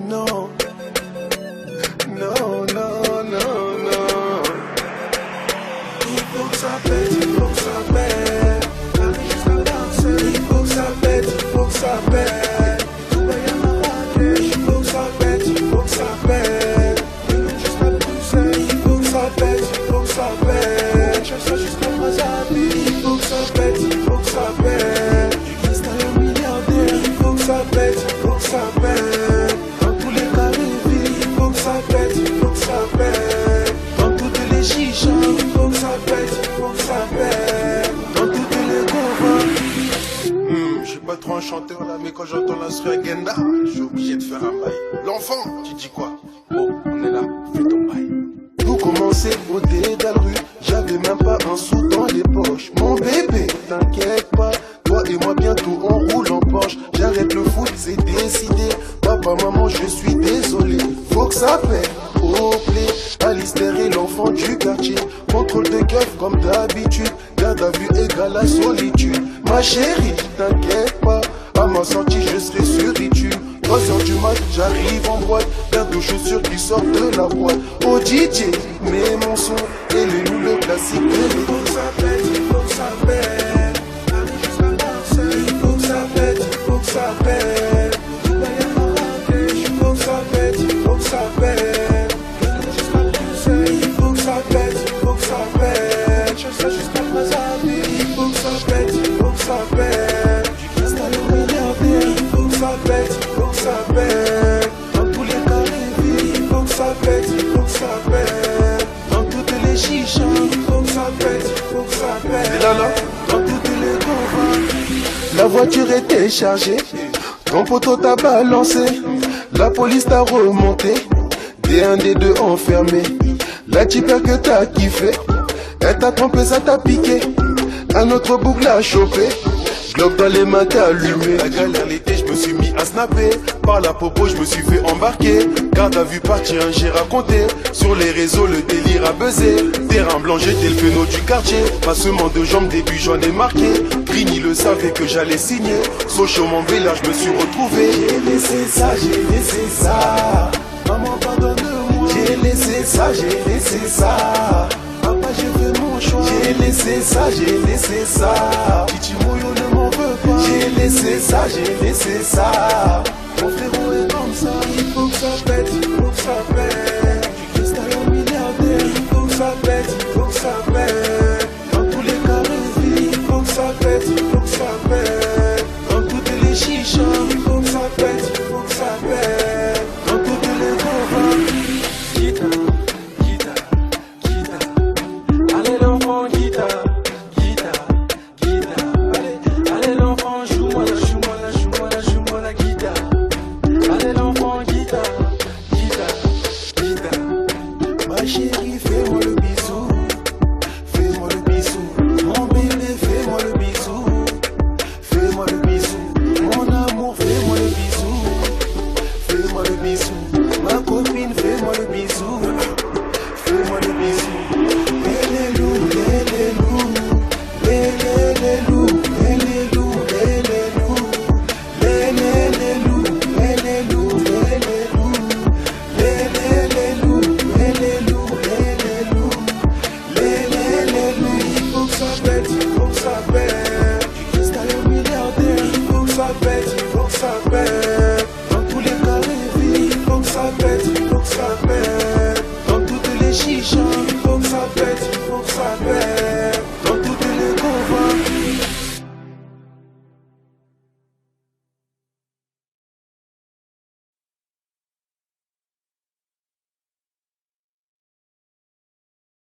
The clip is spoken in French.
Non, non, non, non, non. Il faut que ça pète, il faut que ça pète. Il faut que ça pète, il faut que ça pète. Tout va y avoir. Il faut que ça pète, il faut que ça pète. Il faut que ça pète, il faut que ça pète. Je sais jusqu'à Mazabi. Il faut que ça pète, il faut que ça pète. Du cristal au milliardaire. Il faut que ça pète, il faut que ça pète. Dans tous les carrés, il faut que ça pète, il faut que ça pète. Dans toutes les chichas, il faut que ça pète, il faut que ça pète. Dans toutes les combats. Je suis pas trop un chanteur là, mais quand j'entends l'instru Agenda, je suis obligé de faire un bail. L'enfant, tu dis quoi? Oh, on est là, fais ton bail. Tout commençait au dédale rue, j'avais même pas un sou dans les poches. Mon bébé, t'inquiète pas, toi et moi bientôt on roule en Porsche. J'arrête le foot, c'est décidé. Papa, maman, je suis désolé. Faut que ça pète, au play. Alistair est l'enfant du quartier. Contrôle de keuf comme d'habitude. Garde à vue égale à solitude. Ma chérie, t'inquiète pas, à ma sortie je serai sur YouTube. 3h du mat, j'arrive en boîte. Paire de chaussures qui sortent de la boîte. Oh DJ, mets mon son et les loups, le classique de il faut que ça pète, il faut que ça pète. Il faut que ça pète, il faut que ça pète. Il faut que ça pète, il faut que ça pète. Il faut que ça pète, il faut que ça pète. Je sais jusqu'à Mazabi. Il faut que ça pète, il faut que ça pète. Du cristal au milliardaire. Il faut que ça pète, il faut que ça pète. Dans tous les carrés, il faut que ça pète, il faut que ça pète. Dans toutes les chichas, il faut que ça pète, il faut que ça pète. Et là, dans toutes les combats. La voiture était chargée, ton poteau t'a balancé. La police t'a remonté, des 1, des 2 enfermés. La tipeur que t'as kiffé, elle t'a trompé, ça t'a piqué. Un autre boucle l'a chopé, globe dans les mains t'as allumé. La galère l'été, je me suis mis à snapper. Par la popo, je me suis fait embarquer. Garde à vue partir, j'ai raconté. Sur les réseaux, le délire a buzzé. Terrain blanc, j'étais le phéno du quartier. Passement de jambes, début j'en ai marqué. Grigny le savait que j'allais signer. Sochaux, mon village, je me suis retrouvé. J'ai laissé ça, j'ai laissé ça. Maman, pardonne-moi. J'ai laissé ça, j'ai laissé ça. Papa, j'ai fait mon choix. J'ai laissé ça, j'ai laissé ça. Titi Moyo ne m'en veut pas. J'ai laissé ça, j'ai laissé ça. Mon frérot est comme ça. Il faut que ça pète, il faut que ça pète. Du cristal au milliardaire. Il faut que ça pète, il faut que ça pète. Dans tous les carrés, il faut que ça pète, il faut que ça pète. Dans toutes les chichas, il faut que ça pète, il faut que ça pète. Dans toutes les combats. Allez l'enfant, guitare, guitare, guitare. Allez l'enfant, joue-moi la, joue-moi la, joue-moi la, joue-moi la guitare. Allez l'enfant, guitare, guitare, guitare. Ma chérie, fais-moi le bisou, fais-moi le bisou. Mon bébé, fais-moi le bisou, fais-moi le bisou. Mon amour, fais-moi le bisou, fais-moi le bisou. Ma copine, fais-moi le bisou, fais-moi le bisou. Dans tous les carrés, il faut que ça pète, il faut que ça pète. Dans toutes les chichas, il faut que ça pète.